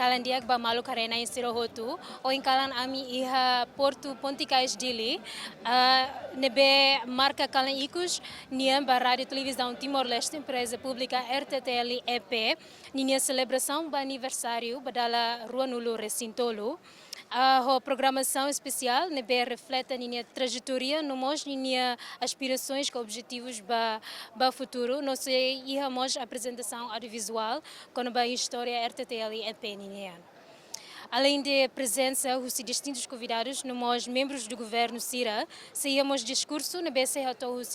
kalan diag ba Maluku Arena em Sirohotu, ou em kalan ami iha Porto Ponticais Dili, nebe marca kalan ikus, niam ba Rádio Televisão Timor-Leste, empresa pública RTTL EP, ninia celebração ba aniversário badala Rua Nulu Recintolo. A programação especial nebe reflete a minha trajetória, no mos minha aspirações com objetivos para futuro. Nós temos apresentação audiovisual com a história RTTL e PNN. Além da presença dos distintos convidados, nós, membros do governo CIRA, saímos discurso na BC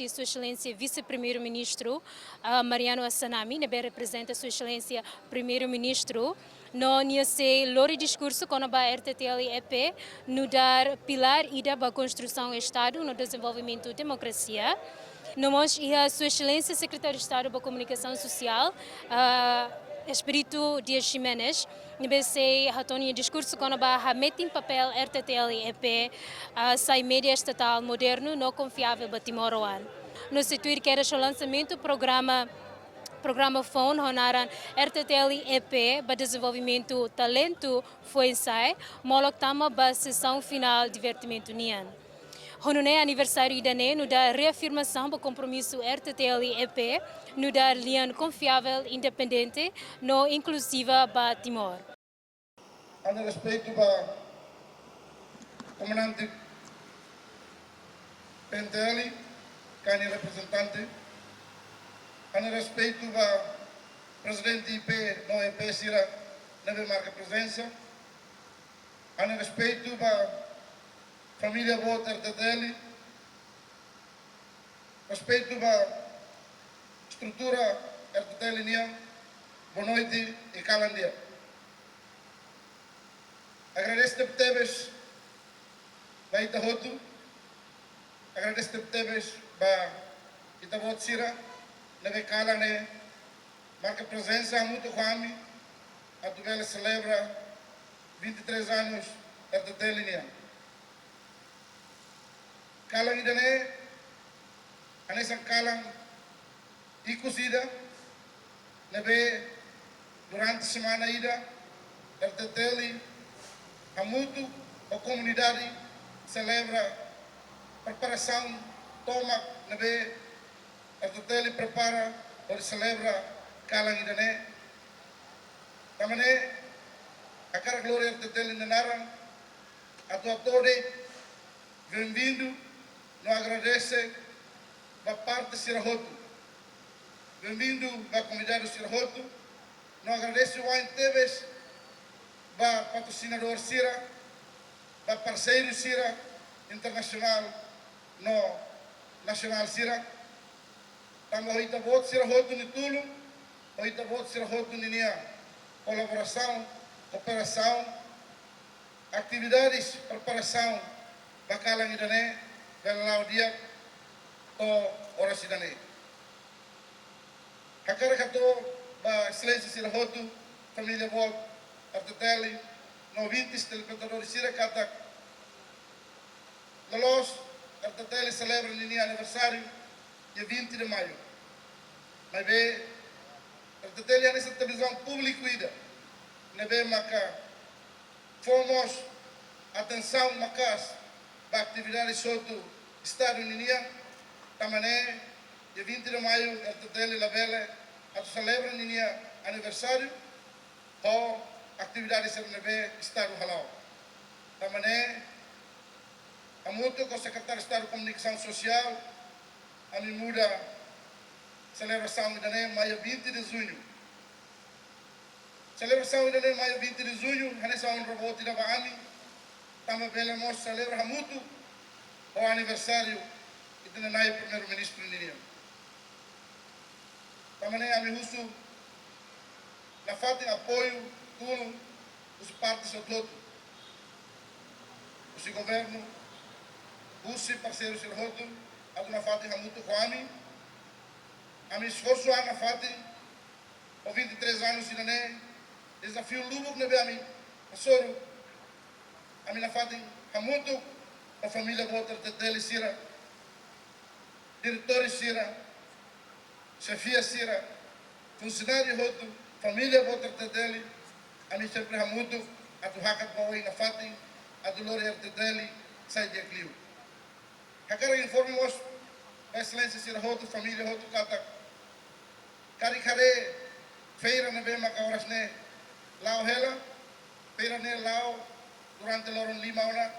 Sua Excelência Vice-Primeiro-Ministro Mariano Assanami, na representa Sua Excelência Primeiro-Ministro. Nós se lori discurso com a RTTL EP no dar pilar ida para a construção do Estado no desenvolvimento da democracia. Nós e a Sua Excelência Secretário de Estado para a Comunicação Social, Espírito Dias Ximenes, nesse ratoni discurso com a mete em papel RTTL EP, sai média estatal moderno, não confiável para Timor-Oan. No setor que era o lançamento do programa Phone honaran RTTL EP para desenvolvimento talento foi ensaio, molok tama para sessão final divertimento nian. Honone aniversário idane no da reafirmação do compromisso RTTL EP, no dar lian confiável, independente, no inclusiva para Timor. A respeito do comandante PNTL, que é representante, a respeito do presidente IP, no EP Sira, não marca presença, a respeito da família Bota RTTL, respeito da estrutura RTTL Niam, boa noite e calandia. Agradeço a Teves, para Itahotu, agradeço a Teves, para Itahot Sira, na Calane, marca presença, muito Kwame, a Tuvela celebra 23 anos RTTL Niam. Kalang idane, anesang kalang ikusida, nabe durante a semana ida, RTTL, a muito a comunidade celebra preparação, toma, nabe RTTL prepara ou celebra kalang idane. Tamane, a cara glória RTTL nanaran, a tua tode, bem-vindo. Não agradece da parte de Sirahotu. Bem-vindo da comunidade de Sirahotu. Não agradece o Wine Teves, da patrocinador Sira, da parceiro Sira internacional, no nacional Sira. Estamos a voto Sirahotu ni Tulu, a voto Sirahotu ni Nia. Colaboração, cooperação, atividades, preparação, bakalang idane. Kalau dia to orang sidane. Hakar kato ba Excelência Sirahotu, família Volt, RTTL, no 20 telespectadores Sira Katak. Lolos, RTTL celebra o aniversário dia 20 de maio. Mas bem, RTTL é nessa televisão pública, nebe maka fomos atenção macas da atividade soto Estado União, tamane dia 20 de maio RTTL Labele a celebra o aniversário ou atividade nebe Estado Halau. Tamane a muito com o secretário de Estado de Comunicação Social a me muda celebração de maio 20 de junho. Celebração de maio 20 de junho, nessa robô da Bahami, também velemos celebra muito o aniversário do primeiro-ministro Niniam. Também a me uso na falta de apoio tudo os partes do todo. O governo, os parceiros do roto, a uma falta de muito Kwame, a me esforço na falta de 23 anos de Nané, desafio lugo na Beami, a Soro, a minha falta de muito a família Bota RTTL Sira, diretores Sira, chefia Sira, funcionário Roto, família Bota RTTL, Ani sempre hamudu, atu hakat bawai na fati, atu lori RTTL, sai dia clio. Hakara informos, a excelência sira hotu, família hotu kata, kari kare, feira na bema ka oras ne, lao hela, feira ne lao, durante loron 5 horas,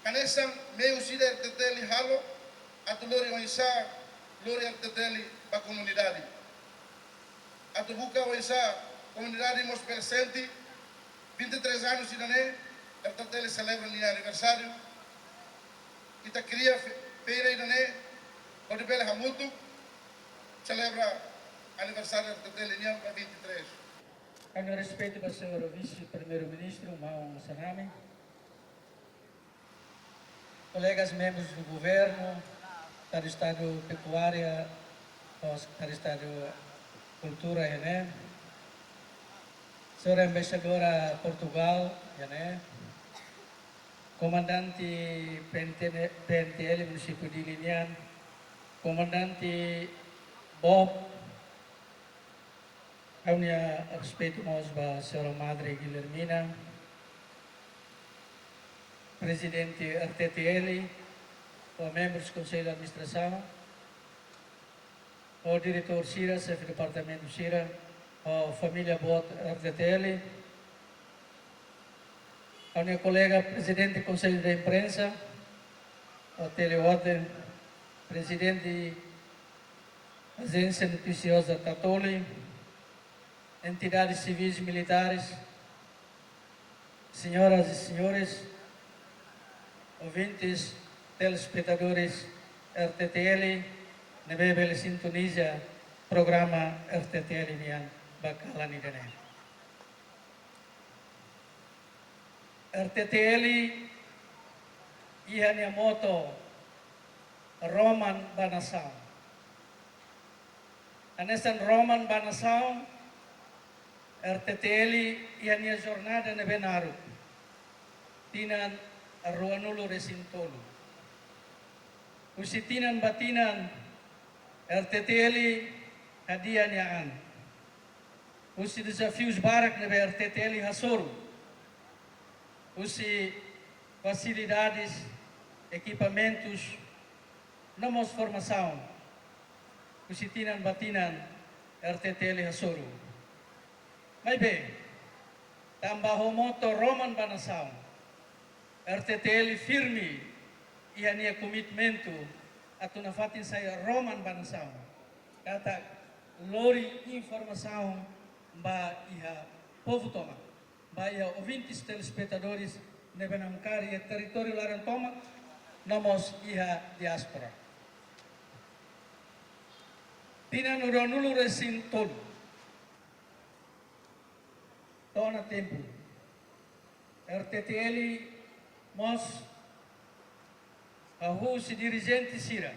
kanesang meu sida RTTL halo, atu lori oisa, lori RTTL pa comunidade. Atu buka oisa, comunidade mos presente, 23 anos de Dané, RTTL celebra o aniversário. Kita cria feira de Dané, onde Bela Hamutu celebra aniversário RTTL para 23. Com respeito para o senhor vice-primeiro-ministro, Mao Sanami, colegas membros do governo, do Estado Pecuária, do Estado Cultura, né? Senhora embaixadora Portugal, né? Comandante PNTL município de Linian, comandante Bob, a minha respeito nós para a senhora Madre Guilhermina, presidente RTTL, os membros do Conselho de Administração, o diretor Cira, chefe do departamento Cira, a família Bot RTTL, a minha colega presidente do Conselho da Imprensa, o Teleordem, presidente da Agência Noticiosa Tatoli, entidades civis e militares, senhoras e senhores, ouvintes, telespectadores RTTL, na Bebel Sintonia, programa RTTL Nian Bakalan Idane. RTTL ihanya moto Roman Banasau. Anesan Roman Banasau RTTL ihanya jornada na benaru. Tinan arruanulo resintolo. Usitinan batinan RTTL hadiah niaan. Usi desafios barak na RTTL hasoro. Usi facilidades, equipamentos, nomos formação. Usi tinan batinan RTTL hasoro. May be, tambaho moto Roman Banasau. RTTL firme iha niya komitmento at nafatin sa Roman Banasau. Kata lori informação ba iha povo toma. Ba iha ouvintes telespectadores na Benamcari e território laran toma nomos iha diaspora. Pinanuranulu resin tolu. Tona tempo. RTTL mos se dirigente Cira,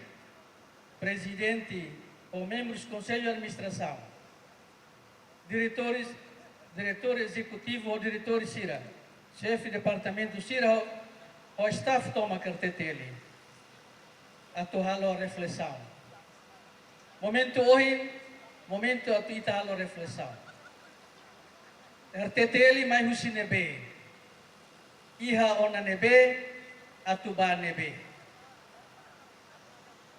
presidente ou membros do Conselho de Administração, diretor executivo ou diretor Cira, chefe de departamento Cira, o staff toma RTTL, atualo a reflexão. Momento hoje, momento atualo a reflexão. RTTL mais o Cinebe, iha ona nebe, atuba nebe.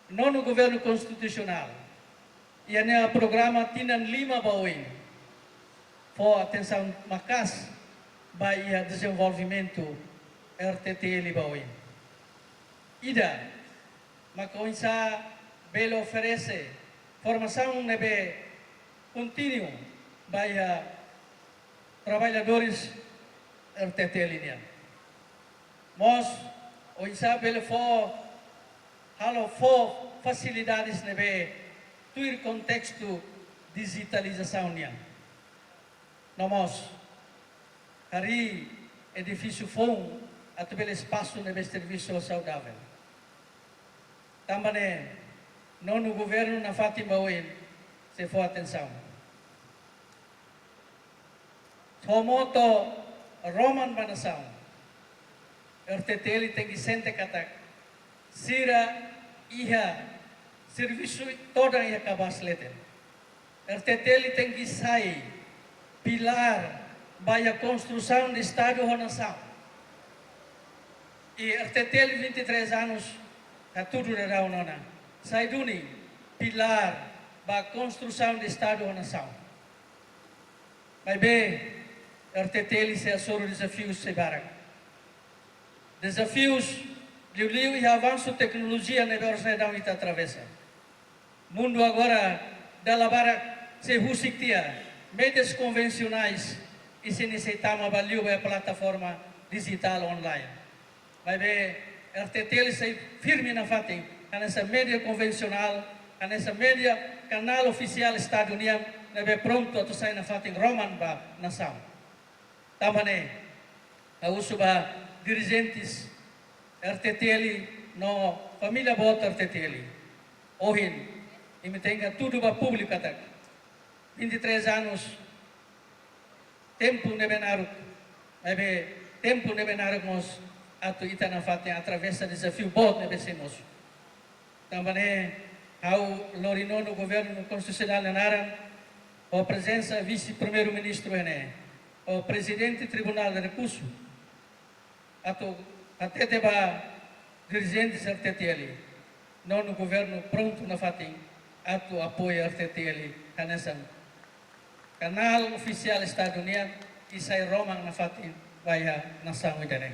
Nono governo constitucional, e o programa Tinan 5 Bauin, for atenção makas, para o desenvolvimento RTTL Bauin. Ida, macoinsa, belo oferece formação nebe contínua para trabalhadores RTTL nian. Mas o isa belo halo facilidades nebe tuir contexto digitalização nian. Nós hari edifício fom atbel espaço nebe serviço saudável. Também nono governo na Fatima Oil se for atenção. Tomoto Roman Banasau RTTL tem que sente katak Cira iha serviço toda iha kabas leten. RTTL tem que sair pilar vai a construção do estádio Ronação. E RTTL 23 anos, a tudo era o nona. Saiduni, pilar, para a construção do estádio Ronação. Mas bem, RTTL se assoro desafios se barak. Desafios, liu e avanço tecnologia na Dorosnedão e atravessa. Mundo agora, da barak, se rusictia, médias convencionais, e se necessitamos valeu a plataforma digital online. Mas bem, RTTL se firme na fatem, nessa mídia convencional, nessa mídia canal oficial Estado União, bem pronto a sair na fatem Roman ba nação. Também, a uso ba dirigentes RTTL no família bota RTTL. Ohin, e me tenha tudo ba público até. 23 anos, tempo nebenaruk, tempo nebenaruk nós atu ita na fatem atravessa desafio bot nebesemos. Também ao lorino no governo constitucional naran, a presença vice-primeiro-ministro o presidente do Tribunal de Recurso, até deba dirigentes RTTL, não no governo pronto na fatem, atu apoia RTTL, canesan canal oficial Estado União e sai Romang na fatin via nação idane.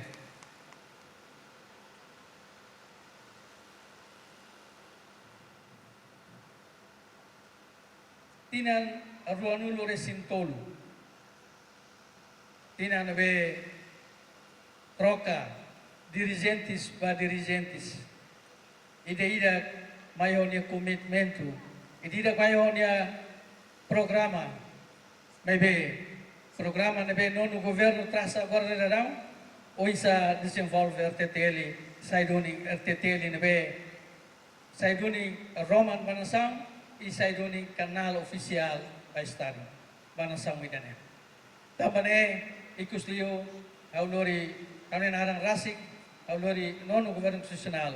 Tinan arruanulo resintolo. Tinan be troca dirigentes para dirigentes. Ida maioria commitmento, ida maioria programa. Maybe programa nebe no governo traça agora não ou isa desenvolve RTTL saiduni RTTL nebe saiduni Roman Banação e saiduni canal oficial da Estado Banação idane. Também ikusliu ao lori kanenaran rasik ao lori no governo constitucional.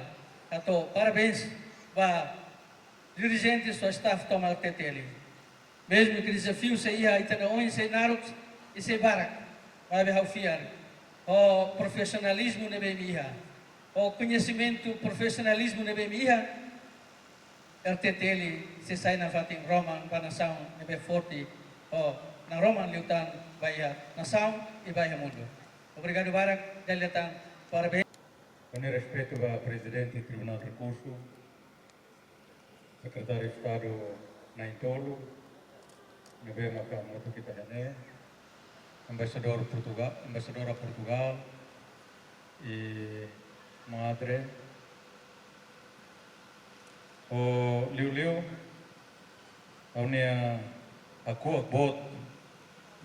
Ato parabéns para dirigentes do staff toma RTTL. Mesmo que desafio se ia itanaon se naruk e se barak, vai fiar. O profissionalismo na BMIA, o conhecimento profissionalismo na BMIA, RTTL se sai na fating Roman Banação na B forte, o na Roman liutan vai a nação e vai a mundo. Obrigado barak, deletan parabéns. Com respeito ao presidente do Tribunal de Recurso, secretário de Estado Naintolo, Nebe Makamoto kita hene, embaixadora Portugal e Madre, o Liu, a unia aku bot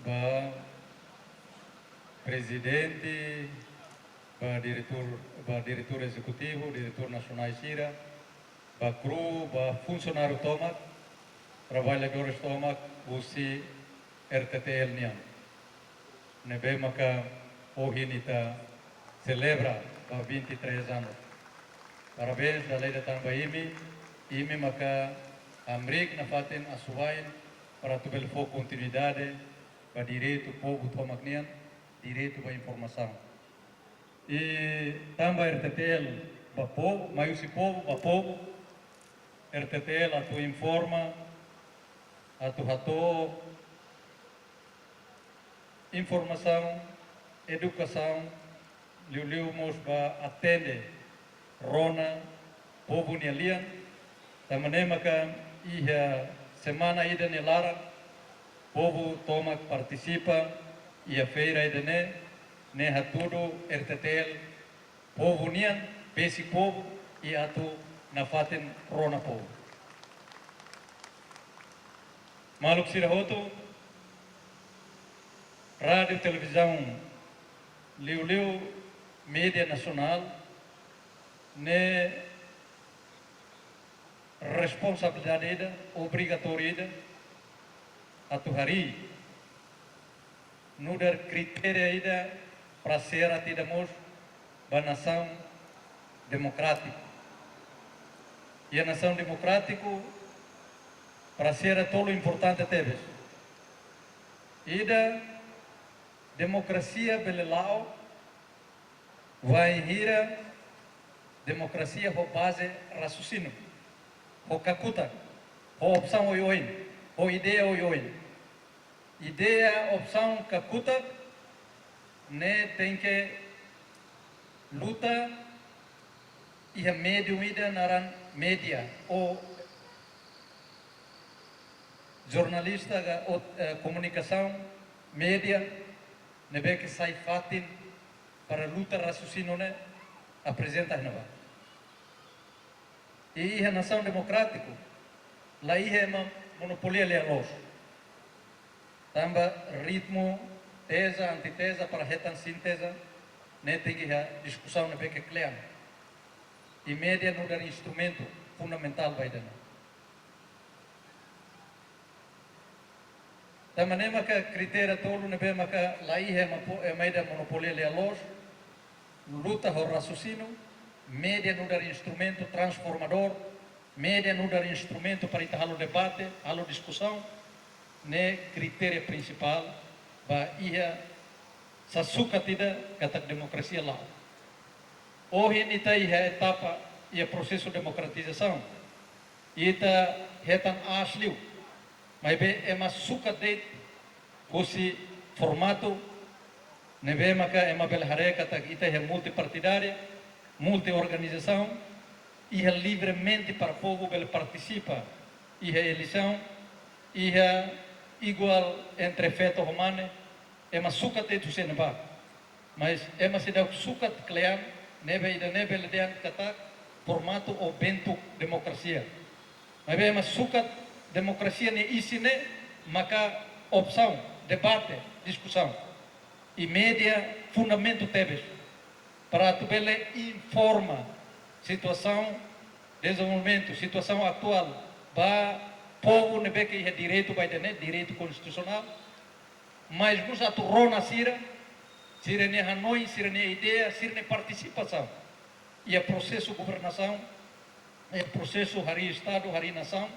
ba presidente, ba diretor executivo, diretor nacional Sira, ba kru, ba funcionário tomak, trabalhadores tomak, usi RTTL niam. Nebe maka ohinita celebra há 23 anos. Parabéns da lei da Tambaimi, imi maka amrik na fatin asuwain para tubel fo continuidade para direito povo tomak niam, direito à informação. E tamba RTTL ba povo, maiusi povo ba povo, RTTL atu informa atu informação, educação, liu mos ba atende rona povo nialian, tamane maka ia semana ida nelara povo toma participa e a feira ida ne hatudo RTTL povo nian basic povo e atu na faten rona povo. Maluk Sirahoto, rádio, televisão, liu, mídia nacional, ne responsabilidade obrigatória a tuhari, no dar critério para ser atidamos a nação democrática. E a nação democrática para ser todo importante teve. Ida democracia belelau vai hira democracia ho base raciocínio, ho kakuta, ho opção oioin, ho ideia oioin. Ideia, opção, kakuta, né, tem que luta e a médium ida naran média ou jornalista ou comunicação média nebe que sai fatin para luta raciocínio né apresenta nova e a nação democrático lá é uma monopolia lealos tamba ritmo tesa antitesa para retan sintesa né tem que a discussão nebe que claro e média não dar instrumento fundamental vai dar. Também maka critério tolo nebe maka lai é média monopolia lealos luta ho raciocínio média não dar instrumento transformador média não dar instrumento para ir ao debate à discussão né critério principal ba ia sa suka tidak kata democracia lá. Hoje nita a etapa e processo de democratização. Ita hetan asliu. Mas é uma suka de esse formato nebe maka é uma belhare kata ita é multipartidária, multiorganização e é livremente para o povo ele participa e a eleição e é igual entre feto humano é uma suka de tu seneba. Mas é uma cidade suka de clear nebe ida nebe ledean kata formato ou bento democracia. Mas é uma suka democracia ne isine maka opção, debate, discussão. E média fundamento tebes para tu bele informa situação, desenvolvimento, situação atual, ba povo nebe que é direito vai ter direito constitucional. Mas nos aturrona sira ne Hanoi, ne ideia, ne participação. E é processo governação, é processo hari Estado, hari nação,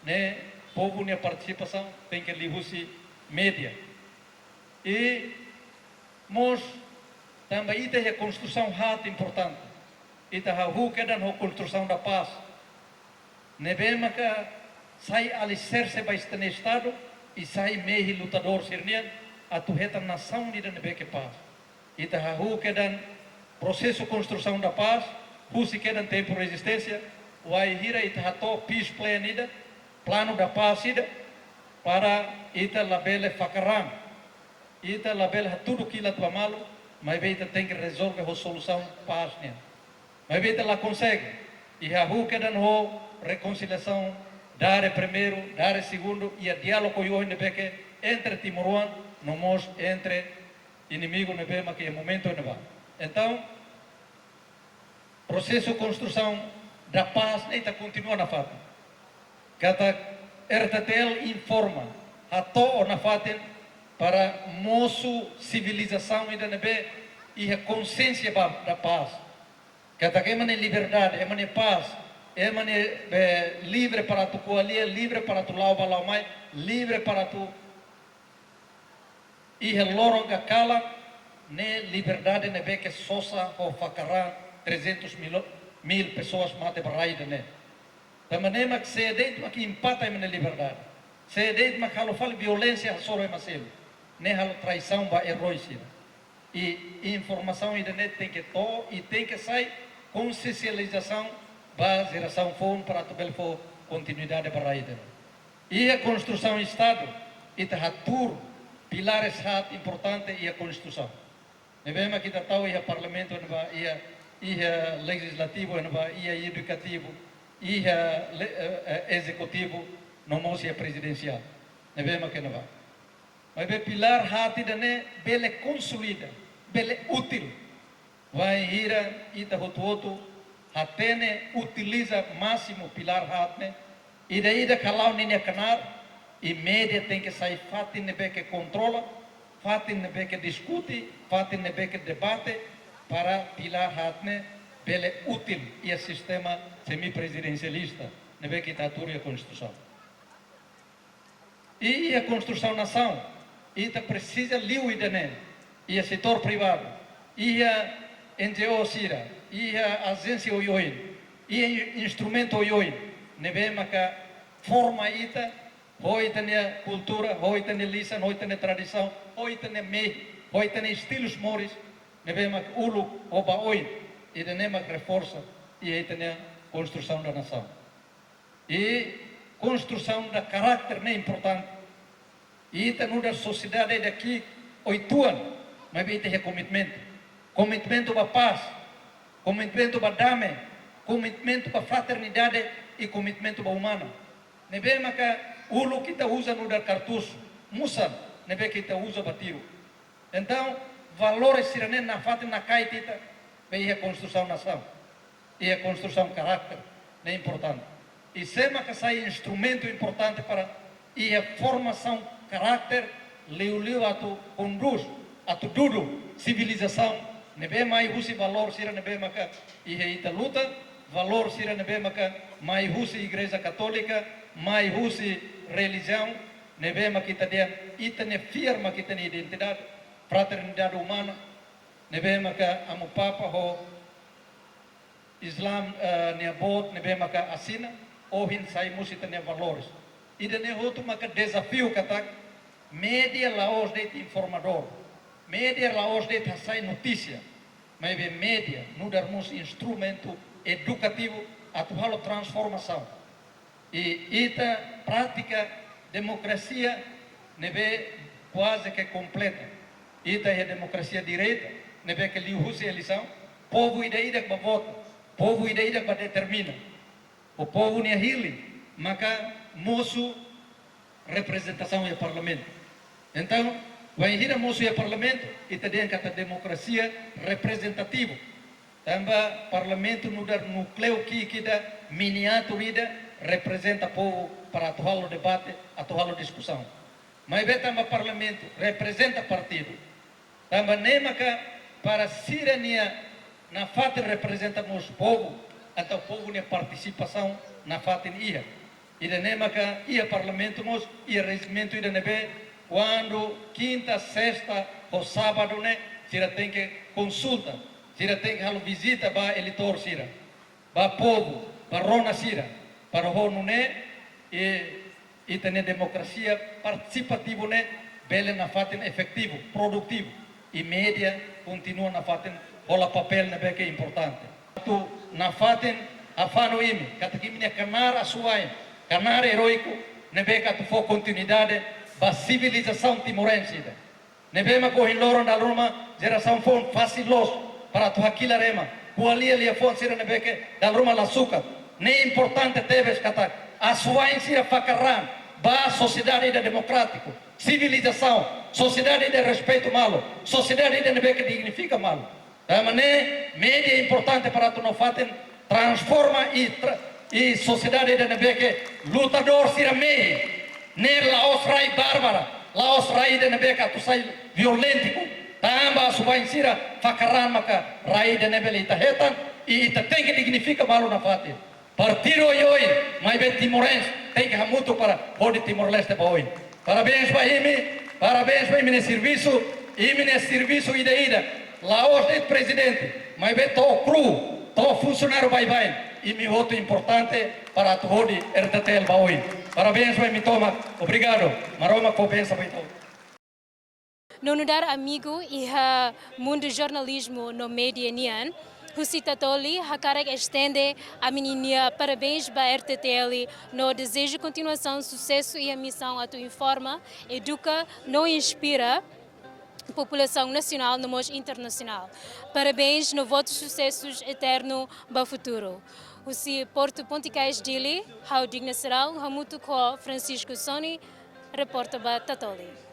né? Povo ne participação tem que lihusi média. E nós também ita é construção hat importante. Ita hahu kedan ho construção da paz. Nebe maka sai alicerce ba este Estado e sai mehi lutador sirnian atu heta nação ni nebe que paz. Ita hahu kedan processo construção da paz, husi kedan tempo resistência, vai hira ita hato peace plan ida, plano da paz ida, para ita labele fakaram, ita labele tudo aquilo tua malo, mas ita tem que resolver a solução paz né. Mas ita lá consegue, e hahu kedan ho reconciliação, dar primeiro, dar segundo, e a diálogo eu nebe que entre Timoruan, nomos entre inimigo nebe que é momento neba. Então, processo de construção da paz ainda continua na FATEN. Kata RTTL informa a toda na FATEN para nossa civilização ainda nebe e a consciência da paz. Kata que é liberdade, é paz, é livre para tu coalia, livre para tu lau mai, livre para tu e a loronga cala ne liberdade nebe que sosa ou facará 300.000 pessoas mate baraida né. Da maneira que se dentro que empata a liberdade. Se dentro que fala violência só é macelo. Ne halo traição ba heróica. E informação ainda net tem que to e tem que sair consciencialização ba geração fone para tu belfo continuidade baraida. E a construção do Estado ita hatur pilares hat importante e a Constituição. Nevema kita tahu ia parlamento ia legislativo ia educativo ia executivo nomos ia presidencial. Nevema que nova. Mas be pilar hati dane bele consolida, bele útil. Vai ira ita hotuotu hatene utiliza máximo pilar hatne e daí da kalau ninya kanar e média tem que sair fatin nebe que controla, fatin nebe que discute, fatin nebe que debate para pilar hatne bele útil e a sistema semipresidencialista nebe que tatura a Constituição. E a construção nação ita precisa liu idane, ia setor privado, ia NGO sira, ia agência oioin, ia instrumento oioin, nebe maka forma ita, hoi tania cultura, hoi tania lisan, hoi tania tradição, hoi tania mei, hoi tania estilos moris, nebe maka ulu oba oin, idane maka reforça, ia tania construção da nação. E construção da caráter é importante. E no da sociedade daqui 8 anos, mas vai ter comitimento. Comitimento para paz, comitimento para dame, comitimento para fraternidade e comitimento para humano. Nebe maka ulo kita usa no da cartucho, musan, nebe kita usa para tiro. Então, valores siranen na fata na caetita, vai a construção nação. E a construção caráter é importante. E sema que sai instrumento importante para e a formação caráter leu atu conduz atu dudu civilização nebe mai husi valor sira nebe maka e ita luta valor sira nebe maka mai husi igreja católica mai husi religião nebe maka kita dia ita ne firma kita ne identidade fraternidade humana nebe maka amo papa ho Islam ne bot nebe maka asina ohin sai musi tenia valores. E de outro maka desafio katak media laos de informador. Media laos de sai notícia. Mas be media no darmos instrumento educativo atual transformação. E ita prática democracia nebe quase que completa. Ita é democracia direita, nebe que liu husi eleição, povo ida que vota, povo ida que determina. O povo ne hili, maka moço representação e parlamento. Então, vai ir a moço e parlamento e também kata democracia representativa. Também parlamento no dar núcleo que kita miniatura representa o povo para atual o debate, atual a discussão. Mas vê também parlamento representa partido. Também nem maka para sirania na fata representamos o povo. Então o povo ne participação na fatin ia. E de nemaka ia parlamento mos ia regimento ida nebe quando quinta, sexta ou sábado ne sira tem que consulta, sira tem que halo visita ba eleitor sira, ba povo, ba rona sira, para o ne e tem democracia participativa ne bele na fatin efetivo, produtivo e média continua na fatin ola papel nebe que é importante. Na fatin afano imi katakimine canar asuai canar heroico nebe que tu for continuidade ba civilização timorense nebe ma corrin loro na Roma geração fon facilos para tu aquila rema kualia lia fon sira nebe que da Roma la suca ne importante teves katak asuai sira fakarran ba sociedade democrático civilização sociedade de respeito malo sociedade de nebe que dignifica malo. Da maneira média é importante para tu não fatem transforma e sociedade de nebeque lutador sira mei ne laos rai bárbara laos rai de nebeque tu sai violentico tamba subain sira fakaran maka rai de nebele itahetan e ita tem que dignifica malo na fatem partido hoy mai ben timorense tem que hamuto para pode Timor-Leste para hoje parabéns para ele nesse serviço ida Laos de presidente, mas vê todo cru, todo funcionário vai e me voto importante para tu hodi RTTL baoi. Parabéns para me toma, obrigado. Maroma compensa para então. No nudar amigo e a mundo jornalismo no media nian, Husita Toli, Hakarek estende a menininha parabéns para a RTTL no desejo de continuação, sucesso e a missão a tu informa, educa, não inspira população nacional no modo internacional. Parabéns no voto de sucessos eterno para o futuro. O Porto Ponticais Dili, How Digna Serão, Hamuto com Francisco Soni, repórter para Tatoli.